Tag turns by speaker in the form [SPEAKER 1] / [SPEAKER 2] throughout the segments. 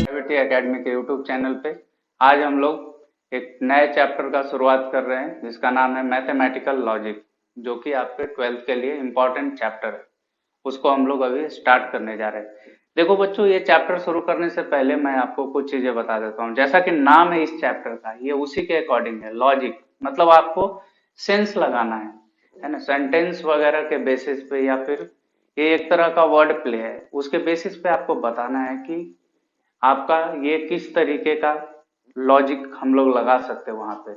[SPEAKER 1] प्राइवेटी academy के YouTube channel पे आज हम लोग एक नए चैप्टर का शुरुआत कर रहे हैं जिसका नाम है मैथमेटिकल लॉजिक, जो कि आपके 12th के लिए इम्पोर्टेंट चैप्टर है। उसको हम लोग अभी स्टार्ट करने जा रहे हैं। देखो बच्चों, ये चैप्टर शुरू करने से पहले मैं आपको कुछ चीजें बता देता हूँ। जैसा कि नाम है इस चैप्टर का, ये उसी के अकॉर्डिंग है। लॉजिक मतलब आपको सेंस लगाना है ना, सेंटेंस वगैरह के बेसिस पे, या फिर ये एक तरह का वर्ड प्ले है, उसके बेसिस पे आपको बताना है कि आपका ये किस तरीके का लॉजिक हम लोग लगा सकते हैं वहां पे।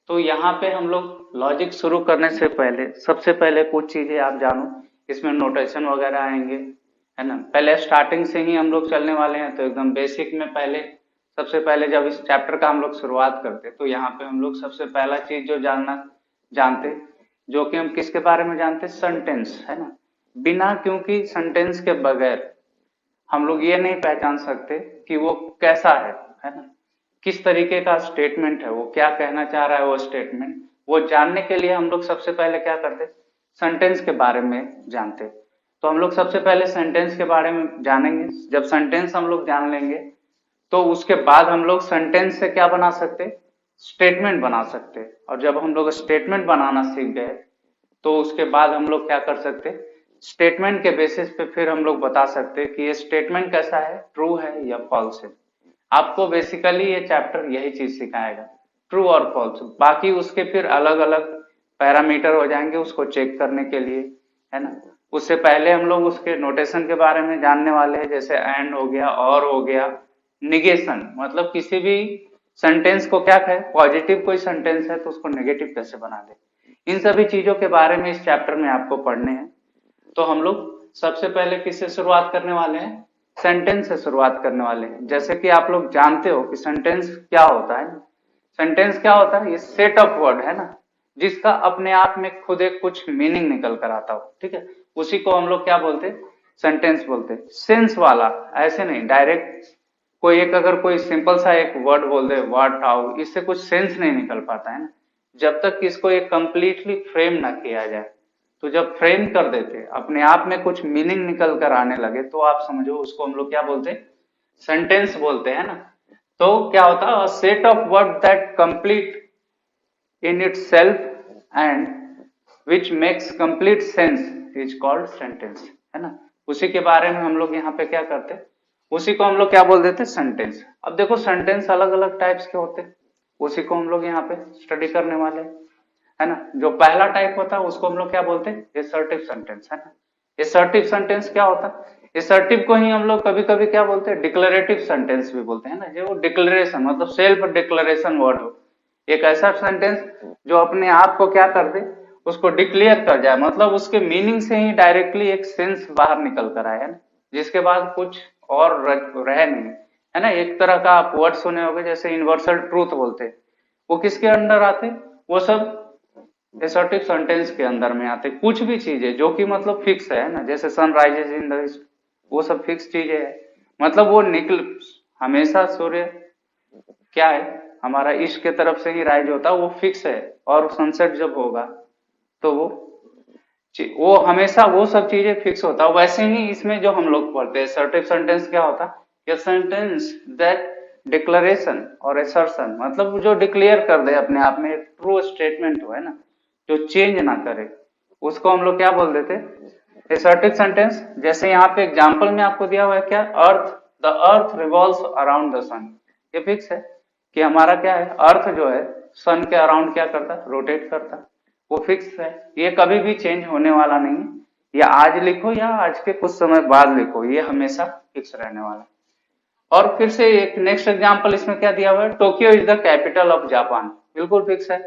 [SPEAKER 1] तो यहाँ पे हम लोग लॉजिक शुरू करने से पहले सबसे पहले कुछ चीजें आप जानो। इसमें नोटेशन वगैरह आएंगे, है ना। पहले स्टार्टिंग से ही हम लोग चलने वाले हैं, तो एकदम बेसिक में पहले सबसे पहले जब इस चैप्टर का हम लोग शुरुआत करते तो यहाँ पे हम लोग सबसे पहला चीज जो जानते, जो कि हम किसके बारे में जानते, सेंटेंस, है ना। बिना, क्योंकि सेंटेंस के बगैर हम लोग ये नहीं पहचान सकते कि वो कैसा है ना, किस तरीके का स्टेटमेंट है, वो क्या कहना चाह रहा है वो स्टेटमेंट। वो जानने के लिए हम लोग सबसे पहले क्या करते, सेंटेंस के बारे में जानते। तो हम लोग सबसे पहले सेंटेंस के बारे में जानेंगे। जब सेंटेंस हम लोग जान लेंगे तो उसके बाद हम लोग सेंटेंस से क्या बना सकते, स्टेटमेंट बना सकते। और जब हम लोग स्टेटमेंट बनाना सीख गए तो उसके बाद हम लोग क्या कर सकते, स्टेटमेंट के बेसिस पे फिर हम लोग बता सकते कि ये स्टेटमेंट कैसा है, ट्रू है या फॉल्स है। आपको बेसिकली ये चैप्टर यही चीज सिखाएगा, ट्रू और फॉल्स। बाकी उसके फिर अलग अलग पैरामीटर हो जाएंगे उसको चेक करने के लिए, है ना। उससे पहले हम लोग उसके नोटेशन के बारे में जानने वाले हैं, जैसे एंड हो गया, और हो गया, निगेशन मतलब किसी भी सेंटेंस को क्या कहे, पॉजिटिव कोई सेंटेंस है तो उसको नेगेटिव कैसे बना दे। इन सभी चीजों के बारे में इस चैप्टर में आपको पढ़ने हैं। तो हम लोग सबसे पहले किससे शुरुआत करने वाले हैं, सेंटेंस से शुरुआत करने वाले हैं। जैसे कि आप लोग जानते हो कि सेंटेंस क्या होता है। सेंटेंस क्या होता है, ये सेट ऑफ वर्ड है ना, जिसका अपने आप में खुद एक कुछ मीनिंग निकल कर आता हो, ठीक है। उसी को हम लोग क्या बोलते, सेंटेंस बोलते। सेंस वाला, ऐसे नहीं डायरेक्ट कोई एक अगर कोई सिंपल सा एक वर्ड बोल दे, व्हाट, हाउ, इससे कुछ सेंस नहीं निकल पाता है ना, जब तक इसको एक कंप्लीटली फ्रेम ना किया जाए। तो जब फ्रेम कर देते, अपने आप में कुछ मीनिंग निकल कर आने लगे, तो आप समझो उसको हम लोग क्या बोलते, सेंटेंस बोलते हैं ना। तो क्या होता है, set of word that complete in it self and which makes complete sense is called sentence, है ना। उसी के बारे में हम लोग यहाँ पे क्या करते, उसी को हम लोग क्या बोल देते, सेंटेंस। अब देखो सेंटेंस अलग अलग टाइप्स के होते, उसी को हम लोग यहाँ पे स्टडी करने वाले हैं, है ना। जो पहला टाइप होता है उसको हम लोग क्या बोलते हैं, एसर्टिव सेंटेंस, है ना। एसर्टिव सेंटेंस क्या होता है, एसर्टिव को ही हम लोग कभी कभी क्या बोलते हैं, डिक्लेरेटिव सेंटेंस भी बोलते हैं ना। जो डिक्लेरेशन मतलब सेल्फ डिक्लेरेशन वर्ड हो, एक ऐसा सेंटेंस जो अपने आप को क्या कर दे, उसको डिक्लेयर कर जाए, मतलब उसके मीनिंग से ही डायरेक्टली एक सेंस बाहर निकल कर आए, है ना, जिसके बाद कुछ और रहे नहीं, है ना। एक तरह का आप वर्ड सुने होंगे जैसे यूनिवर्सल ट्रूथ बोलते, वो किसके अंडर आते, वो सब एसर्टिव सेंटेंस के अंदर में आते। कुछ भी चीजें जो कि मतलब फिक्स है ना, जैसे sun rises in the east, वो सब फिक्स चीजें है, मतलब वो निकल हमेशा सूर्य क्या है, हमारा ईस्ट के तरफ से ही राइज होता है, वो फिक्स है। और सनसेट जब होगा तो वो हमेशा वो सब चीजें फिक्स होता है। वैसे ही इसमें जो हम लोग पढ़ते हैं असर्टिव सेंटेंस क्या होता है, सेंटेंस दैट डिक्लेरेशन और असर्शन, मतलब जो डिक्लेयर कर दे अपने आप में एक ट्रू स्टेटमेंट हो, है ना, जो चेंज ना करे, उसको हम लोग क्या बोल देते, असर्टिव सेंटेंस। जैसे यहाँ पे एग्जांपल में आपको दिया हुआ है क्या, earth, the earth revolves around the sun, ये फिक्स है कि हमारा क्या है, अर्थ जो है सन के अराउंड क्या करता है, रोटेट करता है, वो फिक्स है, ये कभी भी चेंज होने वाला नहीं है। या आज लिखो या आज के कुछ समय बाद लिखो, ये हमेशा फिक्स रहने वाला है। और फिर से एक नेक्स्ट एग्जांपल इसमें क्या दिया हुआ है, Tokyo is the capital of Japan, बिल्कुल फिक्स है,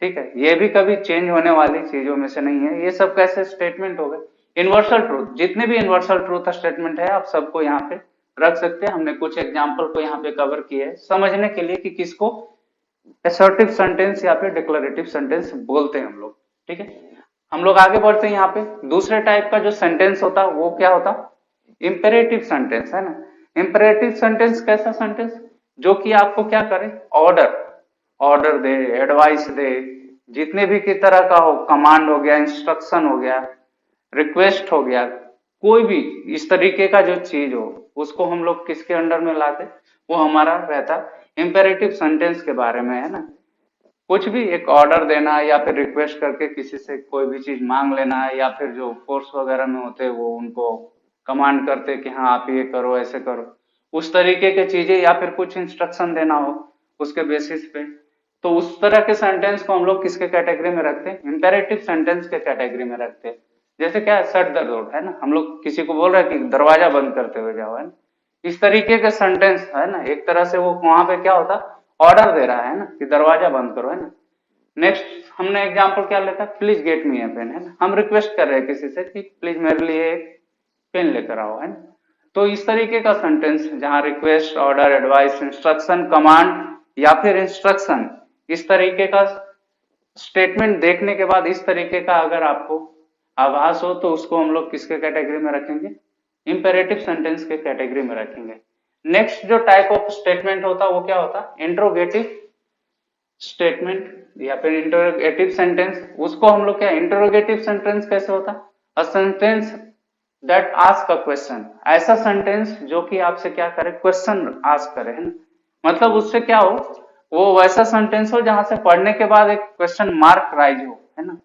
[SPEAKER 1] ठीक है, ये भी कभी चेंज होने वाली चीजों में से नहीं है। ये सब कैसे स्टेटमेंट हो गए, यूनिवर्सल ट्रूथ। जितने भी यूनिवर्सल ट्रूथ स्टेटमेंट है आप सबको यहाँ पे रख सकते हैं। हमने कुछ एग्जाम्पल को यहाँ पे कवर किए है समझने के लिए कि किसको असर्टिव सेंटेंस या फिर डिक्लेरेटिव सेंटेंस बोलते हैं हम लोग, ठीक है। हम लोग आगे बढ़ते हैं। यहाँ पे दूसरे टाइप का जो सेंटेंस होता वो क्या होता, इंपेरेटिव सेंटेंस, है ना। इंपेरेटिव सेंटेंस कैसा सेंटेंस, जो कि आपको क्या करे, ऑर्डर ऑर्डर दे, एडवाइस दे, जितने भी की तरह का हो, कमांड हो गया, इंस्ट्रक्शन हो गया, रिक्वेस्ट हो गया, कोई भी इस तरीके का जो चीज हो उसको हम लोग किसके अंडर में लाते, वो हमारा रहता इंपेरेटिव सेंटेंस के बारे में, है ना। कुछ भी एक ऑर्डर देना या फिर रिक्वेस्ट करके किसी से कोई भी चीज मांग लेना, या फिर जो फोर्स वगैरह में होते वो उनको कमांड करते कि हाँ आप ये करो ऐसे करो, उस तरीके की चीजें, या फिर कुछ इंस्ट्रक्शन देना हो उसके बेसिस पे, तो उस तरह के सेंटेंस को हम लोग किसके कैटेगरी में रखते हैं, इंपेरेटिव सेंटेंस के कैटेगरी में रखते हैं। जैसे क्या है, शट द डोर, है ना, हम लोग किसी को बोल रहे हैं कि दरवाजा बंद करते हुए जाओ, है ना, इस तरीके के सेंटेंस, है ना, एक तरह से वो वहां पे क्या होता, ऑर्डर दे रहा है ना कि दरवाजा बंद करो, है ना। नेक्स्ट हमने एग्जांपल क्या लेता, please get me a pen, है ना, हम रिक्वेस्ट कर रहे हैं किसी से कि प्लीज मेरे लिए एक पेन लेकर आओ, है ना। तो इस तरीके का सेंटेंस जहां request, order, advice, instruction, command या फिर इंस्ट्रक्शन, इस तरीके का स्टेटमेंट देखने के बाद इस तरीके का अगर आपको आभास हो तो उसको हम लोग किसके कैटेगरी में रखेंगे, इंपेरेटिव सेंटेंस के कैटेगरी में रखेंगे। नेक्स्ट जो टाइप ऑफ स्टेटमेंट होता वो क्या होता, इंट्रोगेटिव स्टेटमेंट या फिर इंटरोगेटिव सेंटेंस। उसको हम लोग क्या, इंटरोगेटिव सेंटेंस कैसे होता, a sentence that ask a question, ऐसा सेंटेंस जो कि आपसे क्या करे, क्वेश्चन आस्क करे, है ना। मतलब उससे क्या हो, वो वैसा सेंटेंस हो जहां से पढ़ने के बाद एक क्वेश्चन मार्क राइज हो, है ना,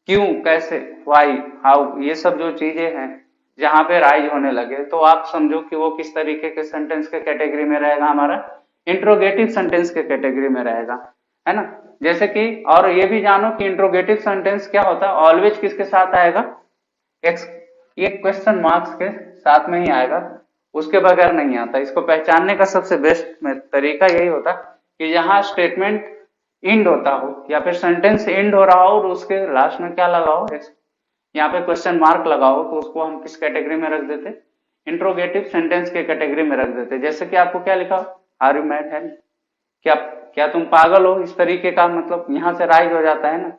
[SPEAKER 1] क्यों, कैसे, व्हाई, हाउ, ये सब जो चीजें हैं जहां पे राइज होने लगे, तो आप समझो कि वो किस तरीके के सेंटेंस के कैटेगरी में रहेगा, हमारा इंट्रोगेटिव सेंटेंस के कैटेगरी में रहेगा, है ना। जैसे कि और ये भी जानो कि इंट्रोगेटिव सेंटेंस क्या होता है, ऑलवेज किसके साथ आएगा, ये क्वेश्चन मार्क्स के साथ में ही आएगा, उसके बगैर नहीं आता। इसको पहचानने का सबसे बेस्ट तरीका यही होता कि जहां स्टेटमेंट इंड होता हो या फिर सेंटेंस इंड हो रहा हो और उसके लास्ट में क्या लगाओ, यहाँ पे क्वेश्चन मार्क लगाओ, तो उसको हम किस कैटेगरी में रख देते, इंट्रोगेटिव सेंटेंस के कैटेगरी में रख देते। जैसे कि आपको क्या लिखा, आर यू मैड, है, क्या क्या तुम पागल हो, इस तरीके का मतलब यहाँ से राइज हो जाता है ना।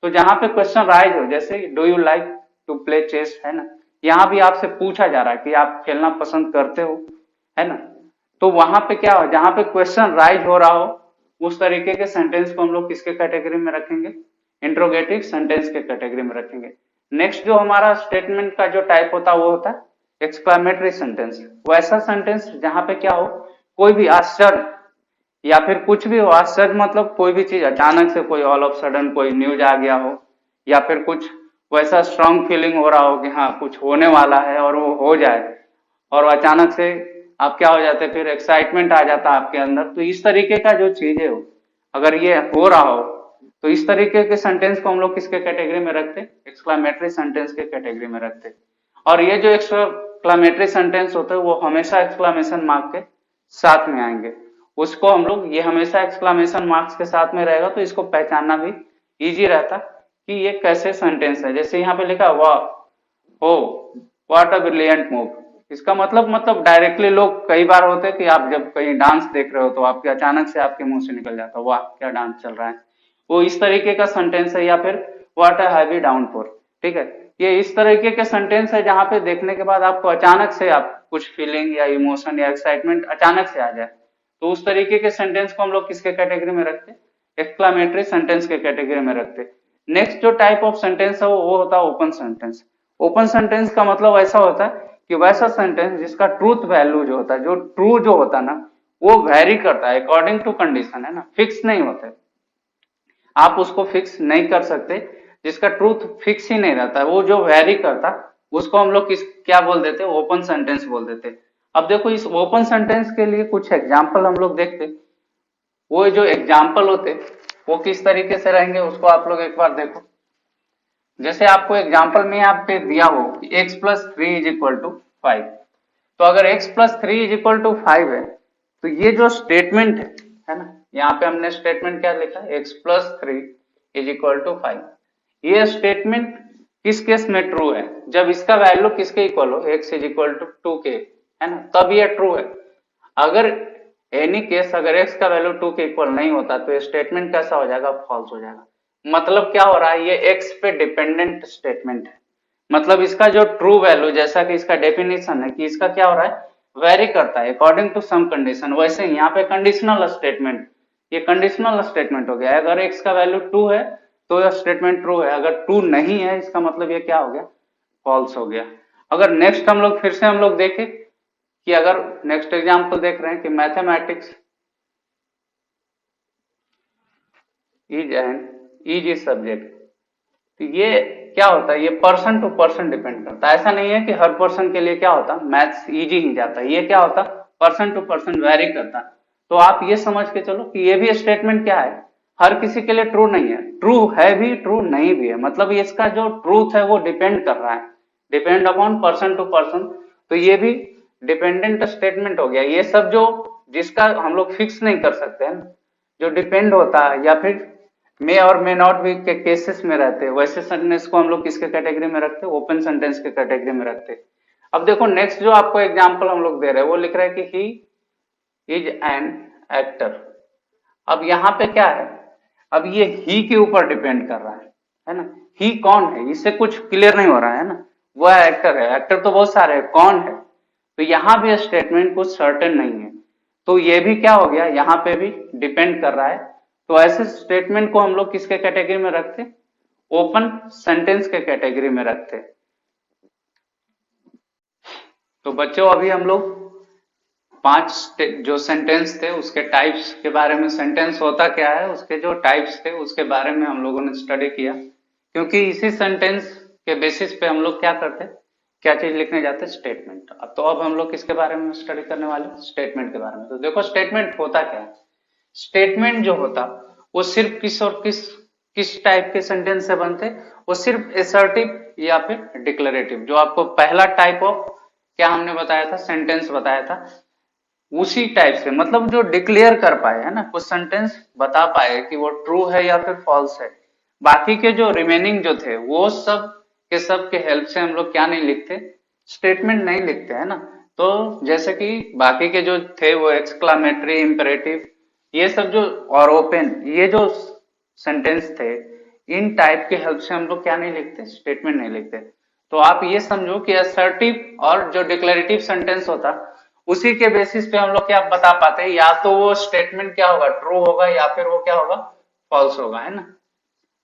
[SPEAKER 1] तो जहां पे क्वेश्चन राइज हो, जैसे do you like to play chess, है ना, यहाँ भी आपसे पूछा जा रहा है कि आप खेलना पसंद करते हो, है ना। तो वहां पे क्या हो, जहां पे क्वेश्चन राइज हो रहा हो, उस तरीके के सेंटेंस को हम लोग किसके कैटेगरी में रखेंगे, इंट्रोगेटिव सेंटेंस के कैटेगरी में रखेंगे। नेक्स्ट जो हमारा स्टेटमेंट का जो टाइप होता है वो होता है एक्सक्लेमेटरी सेंटेंस। वैसा सेंटेंस जहां पे क्या हो, कोई भी आश्चर्य या फिर कुछ भी हो, आश्चर्य मतलब कोई भी चीज अचानक से, कोई ऑल ऑफ सडन कोई न्यूज आ गया हो, या फिर कुछ वैसा स्ट्रांग फीलिंग हो रहा हो कि हाँ कुछ होने वाला है और वो हो जाए, और अचानक से आप क्या हो जाते, फिर एक्साइटमेंट आ जाता है आपके अंदर। तो इस तरीके का जो चीजें हो, अगर ये हो रहा हो, तो इस तरीके के सेंटेंस को हम लोग किसके कैटेगरी में रखते, एक्सक्लेमेटरी सेंटेंस के कैटेगरी में रखते। और ये जो एक्सक्लेमेटरी सेंटेंस होते हैं वो हमेशा एक्सक्लेमेशन मार्क के साथ में आएंगे। उसको हम लोग, ये हमेशा एक्सक्लेमेशन मार्क्स के साथ में रहेगा, तो इसको पहचानना भी इजी रहता कि ये कैसे सेंटेंस है। जैसे यहाँ पे लिखा वाह, हो, व्हाट अ ब्रिलियंट मूव, इसका मतलब डायरेक्टली लोग कई बार होते हैं कि आप जब कहीं डांस देख रहे हो तो आपके अचानक से आपके मुंह से निकल जाता है वाह क्या डांस चल रहा है, वो इस तरीके का सेंटेंस है। या फिर व्हाट अ हैवी डाउनफॉल, ठीक है, ये इस तरीके के सेंटेंस है जहां पे देखने के बाद आपको अचानक से आप कुछ फीलिंग या इमोशन या एक्साइटमेंट अचानक से आ जाए, तो उस तरीके के सेंटेंस को हम लोग किसके कैटेगरी में रखते, एक्सक्लेमेटरी सेंटेंस के कैटेगरी में रखते। नेक्स्ट जो टाइप ऑफ सेंटेंस है वो होता है ओपन सेंटेंस। ओपन सेंटेंस का मतलब ऐसा होता है कि वैसा सेंटेंस जिसका ट्रूथ वैल्यू जो होता है, जो ट्रू जो होता है ना, वो वेरी करता है अकॉर्डिंग टू कंडीशन, है ना, फिक्स नहीं होते, आप उसको फिक्स नहीं कर सकते, जिसका ट्रूथ फिक्स ही नहीं रहता है, वो जो वेरी करता, उसको हम लोग किस क्या बोल देते, ओपन सेंटेंस बोल देते। अब देखो इस ओपन सेंटेंस के लिए कुछ एग्जाम्पल हम लोग देखते, वो जो एग्जाम्पल होते वो किस तरीके से रहेंगे उसको आप लोग एक बार देखो। जैसे आपको एग्जाम्पल में यहाँ पे दिया हो कि x plus three is equal to 5, तो अगर x plus three is equal to 5 है, तो ये जो स्टेटमेंट है ना, यहाँ पे हमने स्टेटमेंट क्या लिखा है, x plus three is equal to 5, ये स्टेटमेंट किस केस में ट्रू है, जब इसका वैल्यू किसके इक्वल हो, x इज इक्वल टू 2 के, है ना, तब ये ट्रू है। अगर एनी केस अगर x का वैल्यू 2 के इक्वल नहीं होता तो ये स्टेटमेंट कैसा हो जाएगा, फॉल्स हो जाएगा। मतलब क्या हो रहा है, ये x पे डिपेंडेंट स्टेटमेंट है, मतलब इसका जो ट्रू वैल्यू, जैसा कि इसका डेफिनेशन है कि इसका क्या हो रहा है, वेरी करता है अकॉर्डिंग टू सम कंडीशन। वैसे ही यहाँ पे कंडीशनल स्टेटमेंट, ये कंडीशनल स्टेटमेंट हो गया, अगर x का वैल्यू 2 है तो यह स्टेटमेंट ट्रू है, अगर 2 नहीं है इसका मतलब ये क्या हो गया, फॉल्स हो गया। अगर नेक्स्ट हम लोग फिर से हम लोग देखें कि अगर नेक्स्ट एग्जाम्पल देख रहे हैं कि mathematics is an easy subject, तो ये क्या होता है, ये पर्सन टू पर्सन डिपेंड करता है। ऐसा नहीं है कि हर पर्सन के लिए क्या होता मैथ्स इजी ही जाता है, ये क्या होता पर्सन टू पर्सन वेरी करता। तो आप ये समझ के चलो कि ये भी स्टेटमेंट क्या है, हर किसी के लिए ट्रू नहीं है, ट्रू है भी ट्रू नहीं भी है, मतलब इसका जो ट्रूथ है वो डिपेंड कर रहा है, depend upon person to person. तो ये भी डिपेंडेंट स्टेटमेंट हो गया। ये सब जो जिसका हम लोग फिक्स नहीं कर सकते हैं, जो डिपेंड होता है या फिर मे और मे नॉट भी के केसेस में रहते हैं, वैसे सेंटेंस को हम लोग किसके कैटेगरी में रखते हैं, ओपन सेंटेंस के कैटेगरी में रखते हैं। अब देखो नेक्स्ट जो आपको एग्जांपल हम लोग दे रहे हैं वो लिख रहे हैं कि ही इज एन एक्टर। अब यहाँ पे क्या है, अब ये ही के ऊपर डिपेंड कर रहा है ना, ही कौन है इससे कुछ क्लियर नहीं हो रहा है ना, वह एक्टर है, एक्टर तो बहुत सारे हैं, कौन है, तो यहाँ भी स्टेटमेंट कुछ सर्टेन नहीं है। तो ये भी क्या हो गया, यहाँ पे भी डिपेंड कर रहा है। तो ऐसे स्टेटमेंट को हम लोग किसके कैटेगरी में रखते, ओपन सेंटेंस के कैटेगरी में रखते। तो बच्चों अभी हम लोग 5 जो सेंटेंस थे उसके टाइप्स के बारे में, सेंटेंस होता क्या है उसके जो टाइप्स थे उसके बारे में हम लोगों ने स्टडी किया, क्योंकि इसी सेंटेंस के बेसिस पे हम लोग क्या करते, क्या चीज लिखने जाते, स्टेटमेंट। तो अब हम लोग किसके बारे में स्टडी करने वाले, स्टेटमेंट के बारे में। तो देखो स्टेटमेंट होता क्या है, स्टेटमेंट जो होता वो सिर्फ किस और किस टाइप के सेंटेंस से बनते, वो सिर्फ एसर्टिव या फिर डिक्लेरेटिव, जो आपको पहला टाइप ऑफ क्या हमने बताया था, सेंटेंस बताया था, उसी टाइप से, मतलब जो डिक्लेयर कर पाए है ना, कुछ सेंटेंस बता पाए कि वो ट्रू है या फिर फॉल्स है। बाकी के जो रिमेनिंग जो थे वो सब के हेल्प से हम लोग क्या नहीं लिखते, स्टेटमेंट नहीं लिखते है ना। तो जैसे कि बाकी के जो थे वो एक्सक्लामेटरी, इंपेरेटिव, ये सब जो, और ओपन, ये जो सेंटेंस थे, इन टाइप के हेल्प से हम लोग क्या नहीं लिखते, स्टेटमेंट नहीं लिखते। तो आप ये समझो कि असर्टिव और जो डिक्लेरेटिव सेंटेंस होता उसी के बेसिस पे हम लोग क्या बता पाते हैं, या तो वो स्टेटमेंट क्या होगा, ट्रू होगा, या फिर वो क्या होगा, फॉल्स होगा, है ना।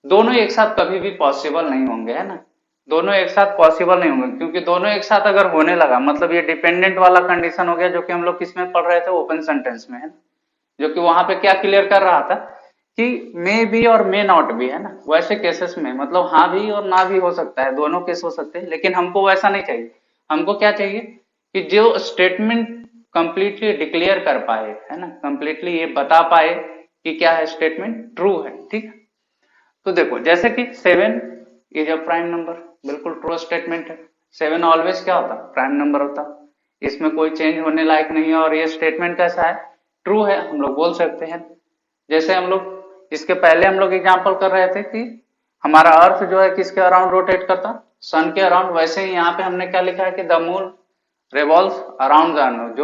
[SPEAKER 1] दोनों एक साथ कभी भी पॉसिबल नहीं होंगे, है ना, दोनों एक साथ पॉसिबल नहीं होंगे, क्योंकि दोनों एक साथ अगर होने लगा मतलब ये डिपेंडेंट वाला कंडीशन हो गया, जो कि हम लोग किसमें पढ़ रहे थे, ओपन सेंटेंस में, है ना, जो कि वहां पे क्या क्लियर कर रहा था कि मे भी और मे नॉट भी, है ना। वैसे केसेस में मतलब हाँ भी और ना भी हो सकता है, दोनों केस हो सकते हैं, लेकिन हमको वैसा नहीं चाहिए। हमको क्या चाहिए कि जो स्टेटमेंट कंप्लीटली डिक्लेयर कर पाए, है ना, कंप्लीटली ये बता पाए कि क्या है, स्टेटमेंट ट्रू है, ठीक है। तो देखो जैसे कि 7 इज अ प्राइम नंबर, बिल्कुल ट्रू स्टेटमेंट है। 7 ऑलवेज क्या होता, प्राइम नंबर होता, इसमें कोई चेंज होने लायक नहीं है, और ये स्टेटमेंट कैसा है, ट्रू है, हम लोग बोल सकते हैं। जैसे हम लोग इसके पहले हम लोग एग्जांपल कर रहे थे कि हमारा अर्थ जो है किसके अराउंड रोटेट करता, सन के अराउंड, वैसे ही यहाँ पे हमने क्या लिखा है कि the moon revolves around the earth,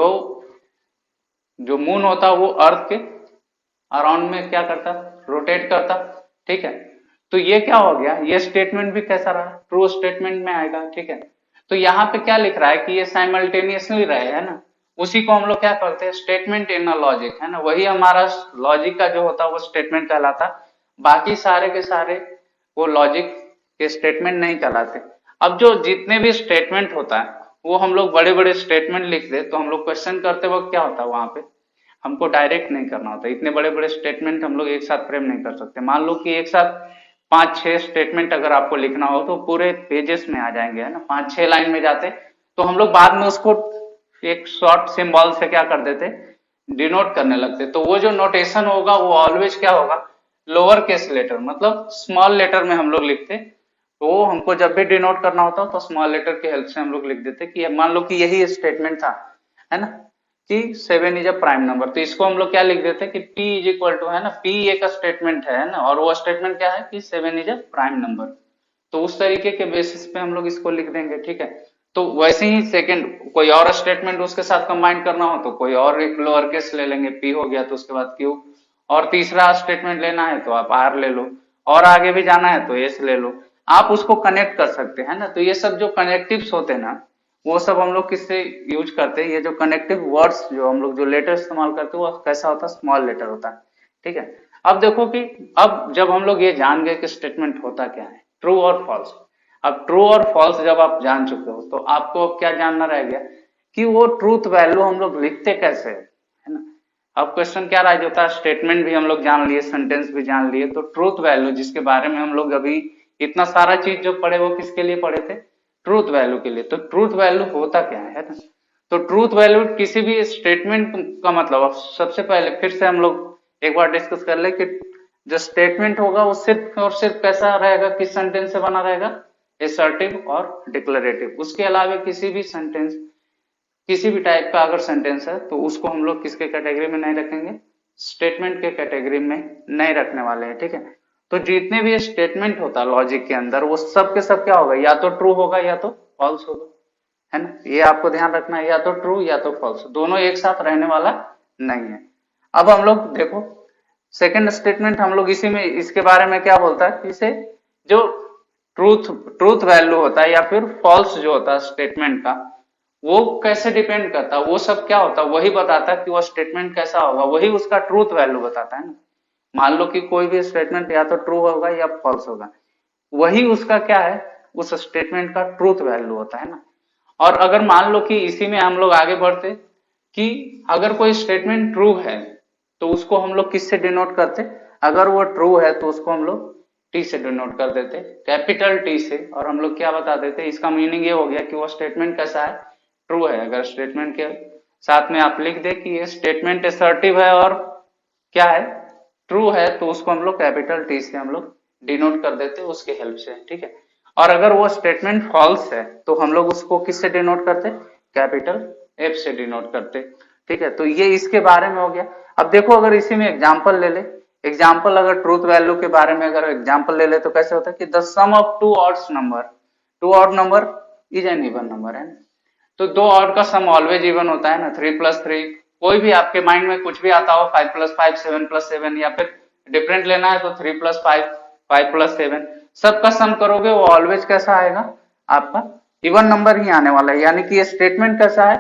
[SPEAKER 1] जो मून होता वो अर्थ के अराउंड में क्या करता, रोटेट करता, ठीक है। तो ये क्या हो गया, ये स्टेटमेंट भी कैसा रहा, ट्रू स्टेटमेंट में आएगा, ठीक है। तो यहाँ पे क्या लिख रहा है कि ये साइमल्टेनियसली रहे, है ना, उसी को हम लोग क्या करते हैं, स्टेटमेंट इन अ लॉजिक, है ना, वही हमारा लॉजिक का जो होता है वो स्टेटमेंट कहलाता। बाकी सारे के सारे वो लॉजिक के स्टेटमेंट नहीं कहलाते। अब जो जितने भी स्टेटमेंट होता है वो हम लोग बड़े बड़े स्टेटमेंट लिख दे, तो हम लोग क्वेश्चन करते वक्त क्या होता है, वहां पे हमको डायरेक्ट नहीं करना होता, इतने बड़े बड़े स्टेटमेंट हम लोग एक साथ फ्रेम नहीं कर सकते। मान लो कि एक साथ 5-6 स्टेटमेंट अगर आपको लिखना हो तो पूरे पेजेस में आ जाएंगे, है ना, 5-6 लाइन में जाते, तो हम लोग बाद में उसको एक शॉर्ट सिंबल से क्या कर देते, डिनोट करने लगते। तो वो जो नोटेशन होगा वो ऑलवेज क्या होगा, लोअर केस लेटर, मतलब स्मॉल लेटर में हम लोग लिखते। तो हमको जब भी डिनोट करना होता तो स्मॉल लेटर की हेल्प से हम लोग लिख देते कि मान लो कि यही स्टेटमेंट था, है ना, कि 7 इज अ प्राइम नंबर, तो इसको हम लोग क्या लिख देते कि P इज इक्वल टू, है ना, P एक स्टेटमेंट है ना, और वो स्टेटमेंट क्या है कि 7 इज अ प्राइम नंबर। तो उस तरीके के बेसिस पे हम लोग इसको लिख देंगे, ठीक है। तो वैसे ही सेकंड कोई और स्टेटमेंट उसके साथ कंबाइन करना हो तो कोई और एक लोअर केस ले लेंगे, P हो गया तो उसके बाद Q, और तीसरा स्टेटमेंट लेना है तो आप R ले लो, और आगे भी जाना है तो S ले लो, आप उसको कनेक्ट कर सकते हैं ना। तो ये सब जो कनेक्टिव्स होते हैं ना, वो सब हम लोग किससे यूज करते हैं, ये जो कनेक्टिव वर्ड्स जो हम लोग जो लेटर इस्तेमाल करते हैं वो कैसा होता है, स्मॉल लेटर होता है, ठीक है। अब देखो कि अब जब हम लोग ये जान गए कि स्टेटमेंट होता क्या है, ट्रू और फॉल्स, अब ट्रू और फॉल्स जब आप जान चुके हो तो आपको अब क्या जानना रह गया कि वो ट्रूथ वैल्यू हम लोग लिखते कैसे है ना। अब क्वेश्चन क्या राइज होता है, स्टेटमेंट भी हम लोग जान लिए, सेंटेंस भी जान लिए, तो ट्रूथ वैल्यू जिसके बारे में हम लोग अभी इतना सारा चीज जो पढ़े वो किसके लिए पढ़े थे, ट्रूथ वैल्यू के लिए। तो ट्रूथ वैल्यू होता क्या है ना। तो ट्रूथ वैल्यू किसी भी स्टेटमेंट का मतलब, अब सबसे पहले फिर से हम लोग एक बार डिस्कस कर ले कि जो स्टेटमेंट होगा वो सिर्फ और सिर्फ कैसा रहेगा, किस सेंटेंस से बना रहेगा, एसर्टिव और डिक्लेरेटिव। उसके अलावा किसी भी सेंटेंस, किसी भी टाइप का अगर सेंटेंस है तो उसको हम लोग किसके कैटेगरी में नहीं रखेंगे, स्टेटमेंट के कैटेगरी में नहीं रखने वाले हैं, ठीक है। तो जितने भी स्टेटमेंट होता है लॉजिक के अंदर वो सब के सब क्या होगा, या तो ट्रू होगा या तो फॉल्स होगा, है ना। ये आपको ध्यान रखना है, या तो ट्रू या तो फॉल्स, दोनों एक साथ रहने वाला नहीं है। अब हम लोग देखो सेकंड स्टेटमेंट, हम लोग इसी में इसके बारे में क्या बोलता है, इसे जो ट्रूथ ट्रूथ वैल्यू होता है या फिर फॉल्स जो होता है स्टेटमेंट का, वो कैसे डिपेंड करता है, वो सब क्या होता है वही बताता है कि वो स्टेटमेंट कैसा होगा, वही उसका ट्रूथ वैल्यू बताता है ना। मान लो कि कोई भी स्टेटमेंट या तो ट्रू होगा या फॉल्स होगा, वही उसका क्या है, उस स्टेटमेंट का ट्रूथ वैल्यू होता है ना। और अगर मान लो कि इसी में हम लोग आगे बढ़ते कि अगर कोई स्टेटमेंट ट्रू है तो उसको हम लोग किससे डिनोट करते, अगर वो ट्रू है तो उसको हम लोग टी से डिनोट कर देते, कैपिटल टी से। और हम लोग क्या बता देते, इसका मीनिंग ये हो गया कि वो स्टेटमेंट कैसा है, ट्रू है। अगर स्टेटमेंट के साथ में आप लिख दे कि ये स्टेटमेंट असर्टिव है और क्या है, ट्रू है, तो उसको हम लोग कैपिटल टी से हम लोग डिनोट कर देते उसके हेल्प से, ठीक है। और अगर वो स्टेटमेंट फॉल्स है तो हम लोग उसको किससे डिनोट करते, कैपिटल एफ से डिनोट करते, ठीक है। तो ये इसके बारे में हो गया। अब देखो अगर इसी में एग्जांपल ले ले, एग्जांपल अगर ट्रूथ वैल्यू के बारे में अगर एग्जांपल ले ले तो कैसे होता है कि the sum of two odds number, two odd number is an even number है। तो दो ऑड का सम ऑलवेज इवन होता है ना, 3+3, कोई भी आपके माइंड में कुछ भी आता हो, 5+5, 7+7, या फिर डिफरेंट लेना है तो 3+5, 5+7, सबका सम करोगे वो ऑलवेज कैसा आएगा, आपका इवन नंबर ही आने वाला है। यानी कि ये स्टेटमेंट कैसा है,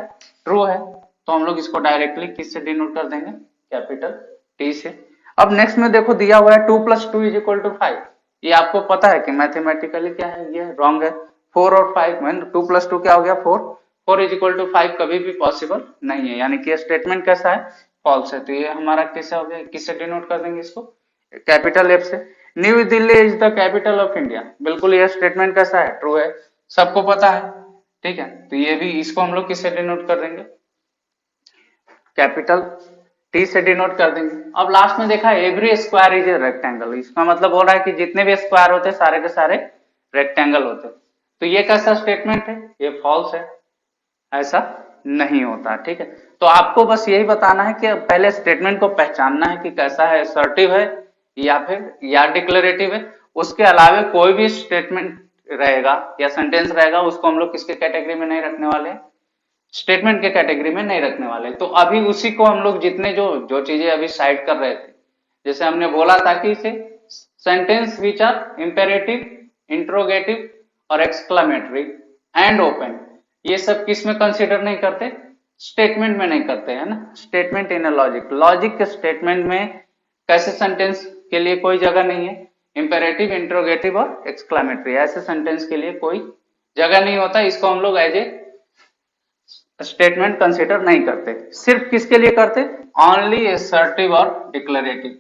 [SPEAKER 1] ट्रू है। तो हम लोग इसको डायरेक्टली किससे डिनोट कर देंगे, कैपिटल टी से। अब नेक्स्ट में देखो दिया हुआ है 2+2=5, ये आपको पता है कि मैथमेटिकली क्या है, ये रॉन्ग है। 4 और 5 में 2+2 क्या हो गया, 4, 4=5 कभी भी पॉसिबल नहीं है, यानी कि स्टेटमेंट कैसा है, फॉल्स है। तो ये हमारा कैसा हो गया, किससे डिनोट कर देंगे इसको, कैपिटल एफ से। New Delhi is the capital of India, बिल्कुल ये स्टेटमेंट कैसा है, ट्रू है, सबको पता है, ठीक है। तो ये भी इसको हम लोग किससे डिनोट कर देंगे, कैपिटल टी से डिनोट कर देंगे। अब लास्ट में देखा every square is a rectangle, इसका मतलब बोल रहा है कि जितने भी स्क्वायर होते सारे के सारे रेक्टेंगल होते। तो ये कैसा स्टेटमेंट है, ये फॉल्स है, ऐसा नहीं होता, ठीक है। तो आपको बस यही बताना है कि पहले स्टेटमेंट को पहचानना है कि कैसा है, असर्टिव है या फिर या डिक्लेरेटिव है। उसके अलावा कोई भी स्टेटमेंट रहेगा या सेंटेंस रहेगा उसको हम लोग किसके कैटेगरी में नहीं रखने वाले, स्टेटमेंट के कैटेगरी में नहीं रखने वाले। तो अभी उसी को हम लोग जितने जो जो चीजें अभी साइड कर रहे थे, जैसे हमने बोला था कि इसे sentence which are imperative, interrogative और एक्सक्लामेटरी एंड ओपन, ये सब किस में कंसीडर नहीं करते, स्टेटमेंट में नहीं करते, है ना। स्टेटमेंट इन लॉजिक, लॉजिक के स्टेटमेंट में कैसे सेंटेंस के लिए कोई जगह नहीं है, इंपेरेटिव, इंट्रोगेटिव और एक्सक्लामेटरी, ऐसे सेंटेंस के लिए कोई जगह नहीं होता। इसको हम लोग एज ए स्टेटमेंट कंसीडर नहीं करते। सिर्फ किसके लिए करते, ओनली असर्टिव और डिक्लेरेटिव,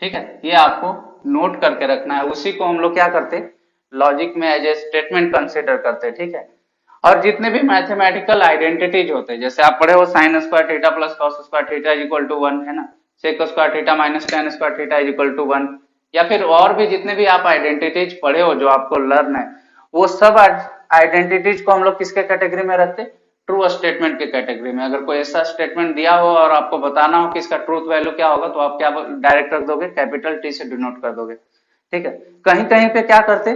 [SPEAKER 1] ठीक है। ये आपको नोट करके रखना है, उसी को हम लोग क्या करते, लॉजिक में एज ए स्टेटमेंट कंसीडर करते, ठीक है। और जितने भी मैथमेटिकल आइडेंटिटीज होते हैं, जैसे आप पढ़े हो sin square theta plus cos square theta is equal to 1, है ना, sec square theta minus tan square theta is equal to 1, या फिर और भी जितने भी आप आइडेंटिटीज पढ़े हो जो आपको लर्न है, वो सब आइडेंटिटीज को हम लोग किसके कैटेगरी में रखते, ट्रू स्टेटमेंट के कैटेगरी में। अगर कोई ऐसा स्टेटमेंट दिया हो और आपको बताना हो कि इसका ट्रूथ वैल्यू क्या होगा, तो आप क्या डायरेक्ट रख दोगे, कैपिटल टी से डिनोट कर दोगे, ठीक है। कहीं कहीं पे क्या करते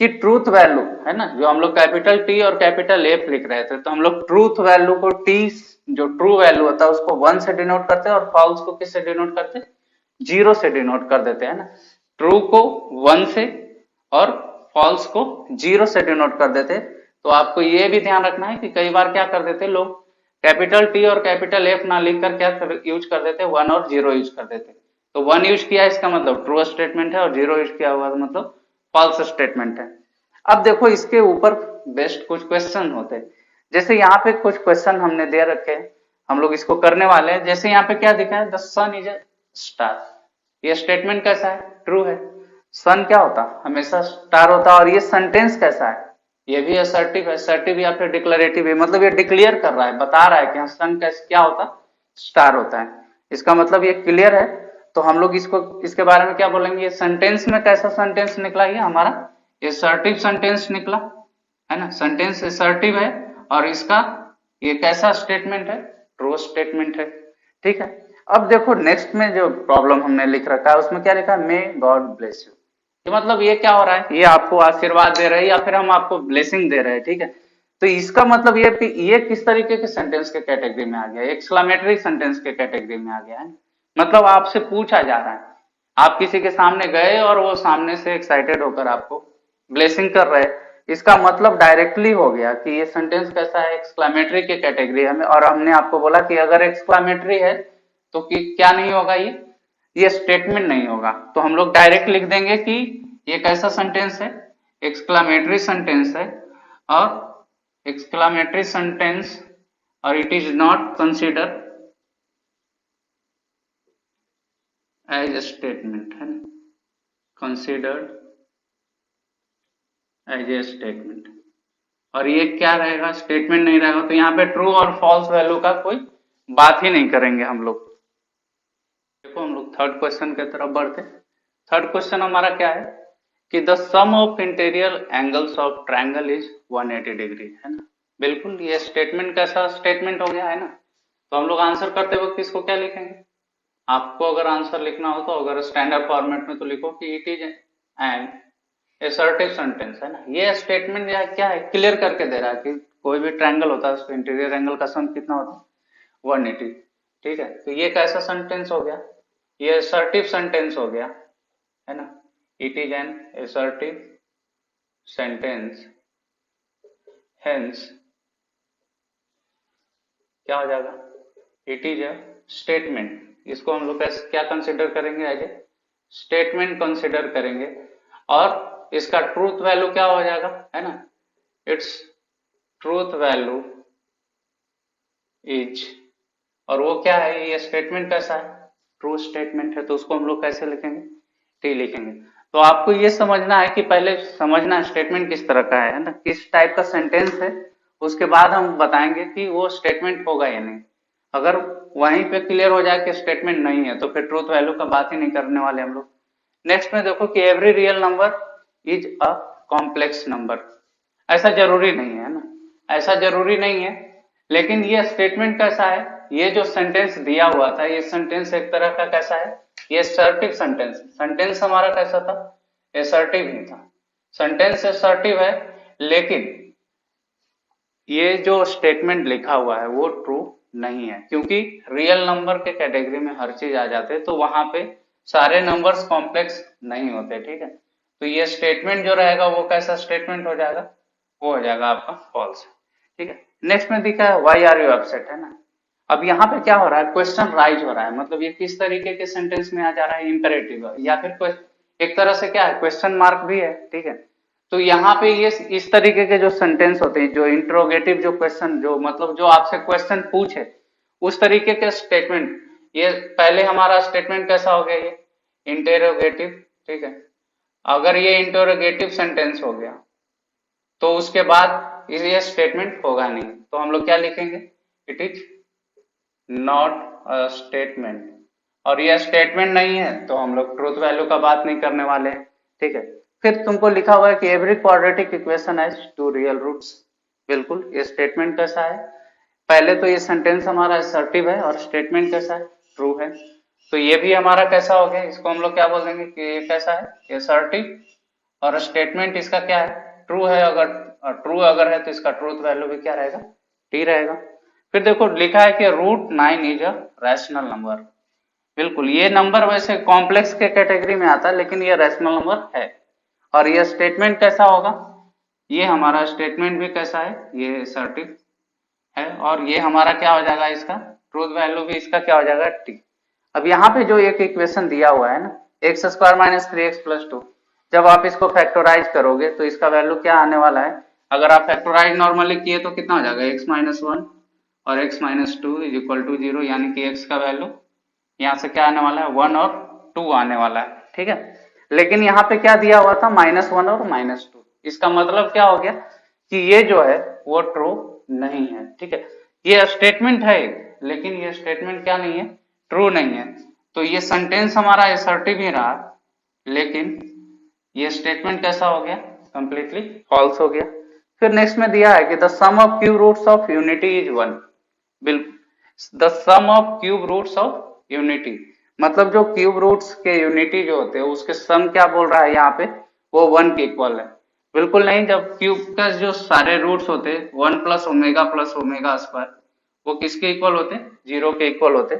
[SPEAKER 1] कि ट्रूथ वैल्यू है ना, जो हम लोग कैपिटल टी और कैपिटल एफ लिख रहे थे, तो हम लोग ट्रूथ वैल्यू को टी, जो ट्रू वैल्यू होता है उसको 1 से डिनोट करते हैं और फॉल्स को किससे डिनोट करते, 0 से डिनोट कर देते हैं ना। ट्रू को 1 से और फॉल्स को 0 से डिनोट कर देते। तो आपको ये भी ध्यान रखना है कि कई बार क्या कर देते लोग, कैपिटल टी और कैपिटल एफ ना लिखकर क्या यूज कर देते, 1 और 0 यूज कर देते। तो 1 यूज किया इसका मतलब ट्रू स्टेटमेंट है और 0 यूज किया हुआ मतलब फॉल्स स्टेटमेंट है। अब देखो इसके ऊपर बेस्ड कुछ क्वेश्चन होते हैं, जैसे यहाँ पे कुछ क्वेश्चन हमने दे रखे हैं, हम लोग इसको करने वाले हैं। जैसे यहाँ पे क्या दिखा है, the sun is a star, ये स्टेटमेंट कैसा है, ट्रू है। सन क्या होता, हमेशा स्टार होता है। और ये सेंटेंस कैसा है, ये भी असर्टिव है, असर्टिव या फिर डिक्लेरेटिव है, मतलब ये डिक्लेयर कर रहा है, बता रहा है कि सन कैसे क्या होता, स्टार होता है। इसका मतलब ये क्लियर है। तो हम लोग इसको इसके बारे में क्या बोलेंगे, ये सेंटेंस में कैसा सेंटेंस निकला, ये हमारा असर्टिव सेंटेंस निकला है ना, सेंटेंस असर्टिव है। और इसका ये कैसा स्टेटमेंट है, ट्रू स्टेटमेंट है। ठीक है, अब देखो नेक्स्ट में जो प्रॉब्लम हमने लिख रखा है उसमें क्या लिखा है, मे गॉड ब्लेस यू। ये मतलब ये क्या हो रहा है, ये आपको आशीर्वाद दे रहे हैं या फिर हम आपको ब्लेसिंग दे रहे हैं। ठीक है, तो इसका मतलब ये किस तरीके के सेंटेंस के कैटेगरी में आ गया, एक्सक्लामेटरी सेंटेंस के कैटेगरी में आ गया है। मतलब आपसे पूछा जा रहा है, आप किसी के सामने गए और वो सामने से एक्साइटेड होकर आपको ब्लेसिंग कर रहे हैं, इसका मतलब डायरेक्टली हो गया कि ये सेंटेंस कैसा है, एक्सक्लामेटरी के कैटेगरी है। और हमने आपको बोला कि अगर एक्सक्लामेटरी है तो क्या नहीं होगा, ये स्टेटमेंट नहीं होगा। तो हम लोग डायरेक्ट लिख देंगे कि ये कैसा सेंटेंस है, एक्सक्लामेटरी सेंटेंस है। और एक्सक्लामेटरी सेंटेंस और it is not consider as a statement, है ना, कंसिडर्ड एज ए स्टेटमेंट। और ये क्या रहेगा, स्टेटमेंट नहीं रहेगा। तो यहाँ पे ट्रू और फॉल्स वैल्यू का कोई बात ही नहीं करेंगे हम लोग। देखो हम लोग थर्ड क्वेश्चन की तरफ बढ़ते। थर्ड क्वेश्चन हमारा क्या है कि the sum of interior angles of triangle is 180 degree, है ना। बिल्कुल ये स्टेटमेंट कैसा स्टेटमेंट हो गया है ना। तो हम लोग आंसर करते वक्त इसको क्या लिखेंगे, आपको अगर आंसर लिखना हो तो अगर स्टैंडर्ड फॉर्मेट में तो लिखो कि it is an assertive sentence, है ना। ये स्टेटमेंट क्या है, क्लियर करके दे रहा है कि कोई भी ट्रायंगल होता है उसको इंटीरियर एंगल का सम कितना होता है, 180। ठीक है, तो ये कैसा सेंटेंस हो गया, ये असर्टिव सेंटेंस हो गया, है ना। It is an assertive sentence, hence क्या हो जाएगा, इट इज अ स्टेटमेंट। इसको हम लोग क्या कंसिडर करेंगे, एज ए स्टेटमेंट कंसिडर करेंगे। और इसका ट्रूथ वैल्यू क्या हो जाएगा, है ना, इट्स ट्रूथ वैल्यू इज, और वो क्या है, ये स्टेटमेंट कैसा है, ट्रू स्टेटमेंट है। तो उसको हम लोग कैसे लिखेंगे, टी लिखेंगे। तो आपको ये समझना है कि पहले समझना स्टेटमेंट किस तरह का है ना, किस टाइप का सेंटेंस है, उसके बाद हम बताएंगे कि वो स्टेटमेंट होगा या नहीं। अगर वहीं पे क्लियर हो जाए कि स्टेटमेंट नहीं है तो फिर ट्रूथ वैल्यू का बात ही नहीं करने वाले हम लोग। नेक्स्ट में देखो कि every real number is a complex number. ऐसा जरूरी नहीं है ना, ऐसा जरूरी नहीं है, लेकिन ये स्टेटमेंट कैसा है, ये जो सेंटेंस दिया हुआ था ये सेंटेंस एक तरह का कैसा है, ये असर्टिव सेंटेंस। सेंटेंस हमारा कैसा था, असर्टिव ही था। सेंटेंस असर्टिव है, लेकिन ये जो स्टेटमेंट लिखा हुआ है वो ट्रू नहीं है, क्योंकि रियल नंबर के कैटेगरी में हर चीज आ जाते हैं, तो वहां पे सारे नंबर्स कॉम्प्लेक्स नहीं होते। ठीक है, तो ये स्टेटमेंट जो रहेगा वो कैसा स्टेटमेंट हो जाएगा, वो हो जाएगा आपका फॉल्स। ठीक है, नेक्स्ट में दिखा है व्हाई आर यू अपसेट, है ना। अब यहाँ पे क्या हो रहा है, क्वेश्चन राइज हो रहा है, मतलब ये किस तरीके के सेंटेंस में आ जा रहा है, इंपेरेटिव या फिर एक तरह से क्या है, क्वेश्चन मार्क भी है। ठीक है, तो यहाँ पे ये इस तरीके के जो सेंटेंस होते हैं, जो इंट्रोगेटिव जो क्वेश्चन, जो मतलब जो आपसे क्वेश्चन पूछे उस तरीके के स्टेटमेंट, ये पहले हमारा स्टेटमेंट कैसा हो गया, ये इंटेरोगेटिव। ठीक है, अगर ये इंटेरोगेटिव सेंटेंस हो गया तो उसके बाद ये स्टेटमेंट होगा नहीं, तो हम लोग क्या लिखेंगे, it is not a statement. और ये स्टेटमेंट नहीं है तो हम लोग ट्रूथ वैल्यू का बात नहीं करने वाले हैं। ठीक है, फिर तुमको लिखा हुआ है कि every quadratic equation has two real roots. बिल्कुल, ये स्टेटमेंट कैसा है, पहले तो ये सेंटेंस हमारा असर्टिव है और स्टेटमेंट कैसा है, ट्रू है। तो ये भी हमारा कैसा हो गया, इसको हम लोग क्या बोल देंगे कि ये कैसा है, असर्टिव, और स्टेटमेंट इसका क्या है, ट्रू है। अगर ट्रू अगर है तो इसका ट्रूथ वैल्यू भी क्या रहेगा, टी रहेगा। फिर देखो लिखा है कि root 9 is a rational number. बिल्कुल, ये नंबर वैसे कॉम्प्लेक्स के कैटेगरी में आता है, लेकिन ये रैशनल नंबर है। और ये स्टेटमेंट कैसा होगा, ये हमारा स्टेटमेंट भी कैसा है, ये असर्टिव है। और ये हमारा क्या हो जाएगा, इसका ट्रूथ वैल्यू भी इसका क्या हो जाएगा, टी। अब यहाँ पे जो एक इक्वेशन दिया हुआ है ना, x square minus 3x plus 2, जब आप इसको फैक्टराइज करोगे तो इसका वैल्यू क्या आने वाला है, अगर आप फैक्टराइज नॉर्मली किए तो कितना हो जाएगा, x माइनस वन और x minus two is equal to zero, यानी कि x का वैल्यू यहाँ से क्या आने वाला है, वन और टू आने वाला है, ठीक है। लेकिन यहाँ पे क्या दिया हुआ था, माइनस वन और माइनस टू, इसका मतलब क्या हो गया कि ये जो है वो ट्रू नहीं है, ठीक है। ये स्टेटमेंट है लेकिन ये स्टेटमेंट क्या नहीं है, ट्रू नहीं है। तो ये सेंटेंस हमारा असर्टिव ही रहा, लेकिन ये स्टेटमेंट कैसा हो गया, कंप्लीटली फॉल्स हो गया। फिर नेक्स्ट में दिया है कि the sum of cube roots of unity is one, बिल्कुल the sum of cube roots of unity, मतलब जो क्यूब रूट्स के यूनिटी जो होते हैं उसके सम क्या बोल रहा है यहाँ पे, वो वन के इक्वल है। बिल्कुल नहीं, जब क्यूब का जो सारे रूट्स होते हैं वन प्लस ओमेगा स्क्वायर, वो किसके इक्वल होते हैं, जीरो के इक्वल होते।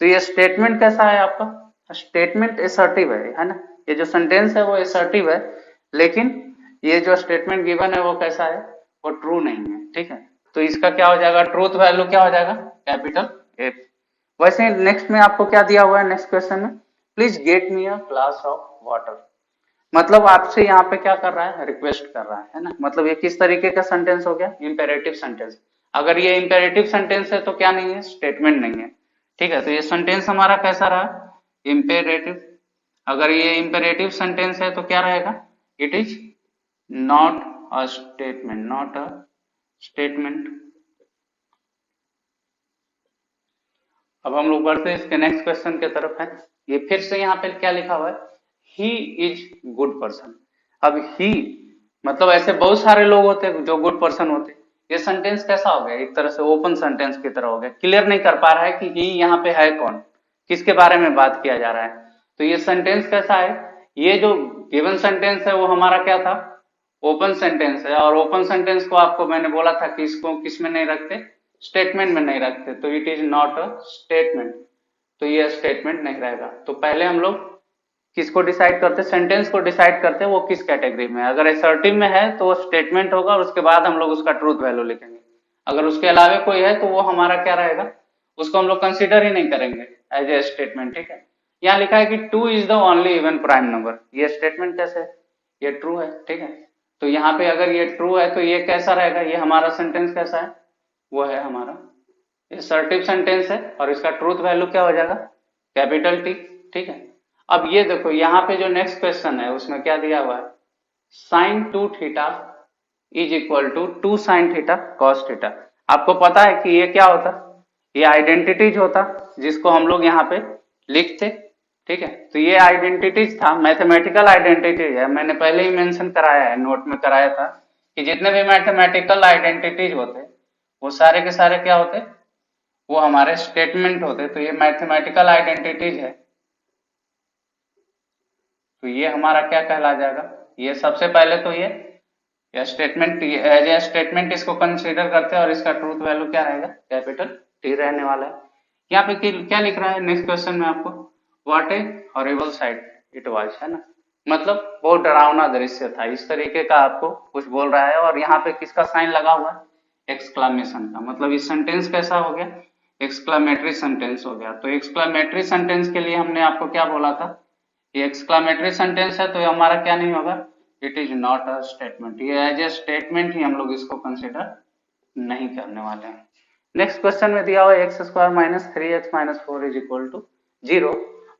[SPEAKER 1] तो ये स्टेटमेंट कैसा है आपका, स्टेटमेंट असर्टिव है ना, ये जो सेंटेंस है वो असर्टिव है, लेकिन ये जो स्टेटमेंट गिवन है वो कैसा है, वो ट्रू नहीं है, ठीक है। तो इसका क्या हो जाएगा, ट्रूथ वैल्यू क्या हो जाएगा, कैपिटल एफ। वैसे नेक्स्ट में आपको क्या दिया हुआ है, नेक्स्ट क्वेश्चन में, please get me a glass of water, मतलब आपसे यहाँ पे क्या कर रहा है, रिक्वेस्ट कर रहा है ना। मतलब ये किस तरीके का सेंटेंस हो गया, इंपेरेटिव सेंटेंस। अगर ये इंपेरेटिव सेंटेंस है तो क्या नहीं है, स्टेटमेंट नहीं है, ठीक है। तो ये सेंटेंस हमारा कैसा रहा, इंपेरेटिव। अगर ये इंपेरेटिव सेंटेंस है तो क्या रहेगा, it is not a statement, not a statement. अब हम लोग बढ़ते हैं इसके नेक्स्ट क्वेश्चन के तरफ है। ये फिर से यहाँ पे क्या लिखा हुआ है, ही इज गुड पर्सन। अब ही मतलब ऐसे बहुत सारे लोग होते हैं जो गुड पर्सन होते हैं। ये सेंटेंस कैसा हो गया, एक तरह से ओपन सेंटेंस की तरह हो गया, क्लियर नहीं कर पा रहा है कि ही यहाँ पे है कौन, किसके बारे में बात किया जा रहा है। तो ये सेंटेंस कैसा है, ये जो गिवन सेंटेंस है वो हमारा क्या था, ओपन सेंटेंस है। और ओपन सेंटेंस को आपको मैंने बोला था कि इसको किस में नहीं रखते, स्टेटमेंट में नहीं रखते, तो it is not a statement. तो ये स्टेटमेंट नहीं रहेगा। तो पहले हम लोग किसको डिसाइड करते, सेंटेंस को डिसाइड करते वो किस कैटेगरी में है। अगर असर्टिव में है तो वो स्टेटमेंट होगा, और उसके बाद हम लोग उसका ट्रूथ वैल्यू लिखेंगे। अगर उसके अलावा कोई है तो वो हमारा क्या रहेगा, उसको हम लोग कंसिडर ही नहीं करेंगे एज ए स्टेटमेंट, ठीक है। यहाँ लिखा है कि two is the only even prime number, ये स्टेटमेंट कैसे है, ये ट्रू है, ठीक है। तो यहाँ पे अगर ये ट्रू है तो ये कैसा रहेगा, ये हमारा सेंटेंस कैसा है, वो है हमारा असर्टिव सेंटेंस है, और इसका ट्रूथ वैल्यू क्या हो जाएगा, कैपिटल टी, ठीक है। अब ये देखो यहाँ पे जो नेक्स्ट क्वेश्चन है उसमें क्या दिया हुआ है, sine two theta is equal to two sine theta cos theta. आपको पता है कि ये क्या होता, ये आइडेंटिटीज होता जिसको हम लोग यहाँ पे लिखते, ठीक है। तो ये आइडेंटिटीज था, मैथमेटिकल आइडेंटिटीज है, मैंने पहले ही मेंशन कराया है, नोट में कराया था कि जितने भी मैथमेटिकल आइडेंटिटीज होते वो सारे के सारे क्या होते, वो हमारे स्टेटमेंट होते। तो ये मैथमेटिकल आइडेंटिटीज है, तो ये हमारा क्या कहला जाएगा, ये सबसे पहले तो ये स्टेटमेंट, एज ए स्टेटमेंट इसको कंसीडर करते हैं, और इसका ट्रूथ वैल्यू क्या रहेगा, कैपिटल टी रहने वाला है। यहाँ पे क्या लिख रहा है नेक्स्ट क्वेश्चन में आपको, what A horrible site it was, है ना, मतलब बहुत डरावना दृश्य था, इस तरीके का आपको कुछ बोल रहा है। और यहाँ पे किसका साइन लगा हुआ है, एक्सक्लामेशन का, मतलब इस सेंटेंस कैसा हो गया, एक्सक्लामेटरी सेंटेंस हो गया। तो एक्सक्लामेटरी सेंटेंस के लिए हमने आपको क्या बोला था, ये एक्सक्लामेटरी सेंटेंस है तो ये हमारा क्या नहीं होगा, it is not a statement, ये एज ए स्टेटमेंट ही हम लोग इसको कंसिडर नहीं करने वाले हैं। नेक्स्ट क्वेश्चन में दिया हुआ है x square minus three x minus four is equal to zero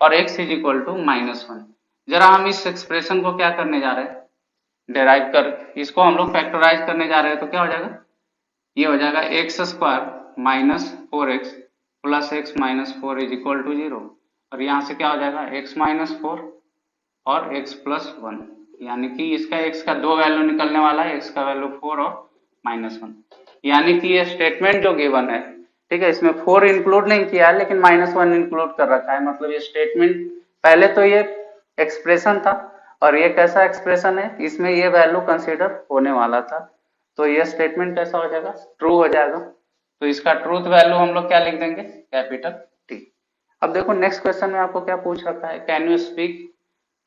[SPEAKER 1] और x is equal to minus one. जरा हम इस एक्सप्रेशन को क्या करने जा रहे हैं, डेराइव कर, इसको हम लोग फैक्टराइज करने जा रहे हैं। तो क्या हो जाएगा, ये हो जाएगा x square minus four x plus x minus four is equal to zero, और यहाँ से क्या हो जाएगा x माइनस फोर और x प्लस वन, यानी कि इसका x का दो वैल्यू निकलने वाला है, x का वैल्यू फोर और माइनस वन। यानी कि ये स्टेटमेंट जो गिवन है, ठीक है, इसमें फोर इंक्लूड नहीं किया है लेकिन माइनस वन इंक्लूड कर रखा है। मतलब ये स्टेटमेंट, पहले तो ये एक्सप्रेशन था और ये कैसा एक्सप्रेशन है, इसमें ये वैल्यू कंसीडर होने वाला था। तो ये स्टेटमेंट कैसा हो जाएगा, ट्रू हो जाएगा। तो इसका ट्रूथ वैल्यू हम लोग क्या लिख देंगे, कैपिटल टी। अब देखो नेक्स्ट क्वेश्चन में आपको क्या पूछ रखा है, कैन यू स्पीक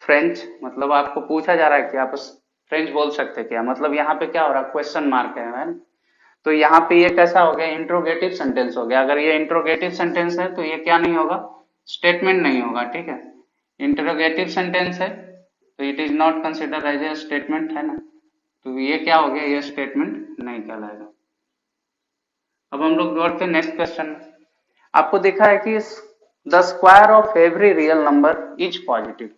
[SPEAKER 1] फ्रेंच, मतलब आपको पूछा जा रहा है कि आप फ्रेंच बोल सकते क्या, मतलब यहाँ पे क्या हो रहा है, क्वेश्चन मार्क है ना। तो यहाँ पे ये कैसा हो गया, इंट्रोगेटिव सेंटेंस हो गया। अगर ये इंट्रोगेटिव सेंटेंस है तो ये क्या नहीं होगा, स्टेटमेंट नहीं होगा, ठीक है। इंट्रोगेटिव सेंटेंस है तो it is not consider as a statement, है ना। तो ये क्या हो गया, ये स्टेटमेंट नहीं कहलाएगा। अब हम लोग बढ़ते हैं नेक्स्ट क्वेश्चन में। आपको दिखा है कि the square of every real number is positive.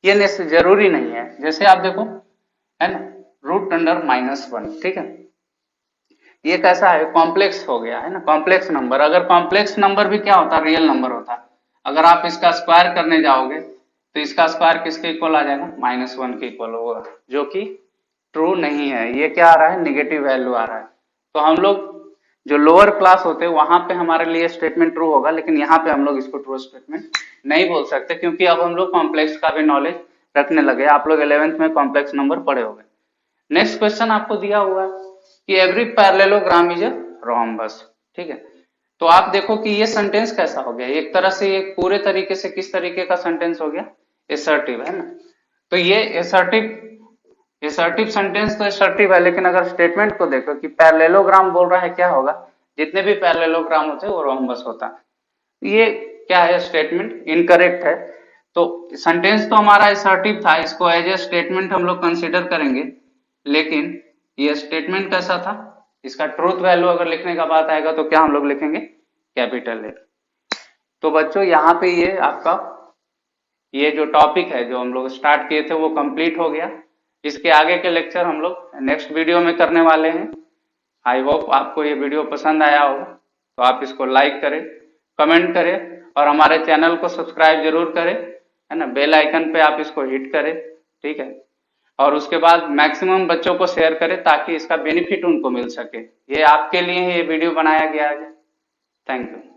[SPEAKER 1] ये जरूरी नहीं है, जैसे आप देखो, है ना, रूट अंडर -1, ठीक है, ये कैसा है, कॉम्प्लेक्स हो गया, है ना, कॉम्प्लेक्स नंबर। अगर कॉम्प्लेक्स नंबर भी क्या होता है, रियल नंबर होता है। अगर आप इसका स्क्वायर करने जाओगे तो इसका स्क्वायर किसके इक्वल आ जाएगा, -1 के इक्वल होगा, जो कि ट्रू नहीं है। ये क्या आ रहा है, निगेटिव वैल्यू आ रहा है। तो हम लोग जो लोअर क्लास होते हैं वहां पे हमारे लिए स्टेटमेंट ट्रू होगा, लेकिन यहाँ पे हम लोग इसको ट्रू स्टेटमेंट नहीं बोल सकते, क्योंकि अब हम लोग कॉम्प्लेक्स का भी नॉलेज रखने लगे। आप लोग 11th में कॉम्प्लेक्स नंबर पढ़े होंगे। नेक्स्ट क्वेश्चन आपको दिया हुआ है कि every parallelogram is a rhombus, ठीक है। तो आप देखो कि ये सेंटेंस कैसा हो गया, एक तरह से ये पूरे तरीके से किस तरीके का सेंटेंस हो गया, एसर्टिव, है ना। तो ये एसर्टिव सेंटेंस तो एसर्टिव है, लेकिन अगर स्टेटमेंट को देखो कि पैरेललोग्राम बोल रहा है, क्या होगा, जितने भी पैरेललोग्राम होते हैं वो रोम्बस होता है। ये क्या है, स्टेटमेंट इनकरेक्ट है। तो सेंटेंस तो हमारा एसर्टिव था, इसको एज ए स्टेटमेंट हम लोग कंसिडर करेंगे, लेकिन ये स्टेटमेंट कैसा था, इसका ट्रूथ वैल्यू अगर लिखने का बात आएगा तो क्या हम लोग लिखेंगे, कैपिटल ए। तो बच्चों यहाँ पे ये आपका ये जो टॉपिक है जो हम लोग स्टार्ट किए थे वो कंप्लीट हो गया। इसके आगे के लेक्चर हम लोग नेक्स्ट वीडियो में करने वाले हैं। आई होप आपको ये वीडियो पसंद आया हो, तो आप इसको लाइक करें, कमेंट करें और हमारे चैनल को सब्सक्राइब जरूर करें, है ना। बेल आइकन पे आप इसको हिट करें, ठीक है। और उसके बाद मैक्सिमम बच्चों को शेयर करें ताकि इसका बेनिफिट उनको मिल सके। ये आपके लिए ये वीडियो बनाया गया है। Thank you.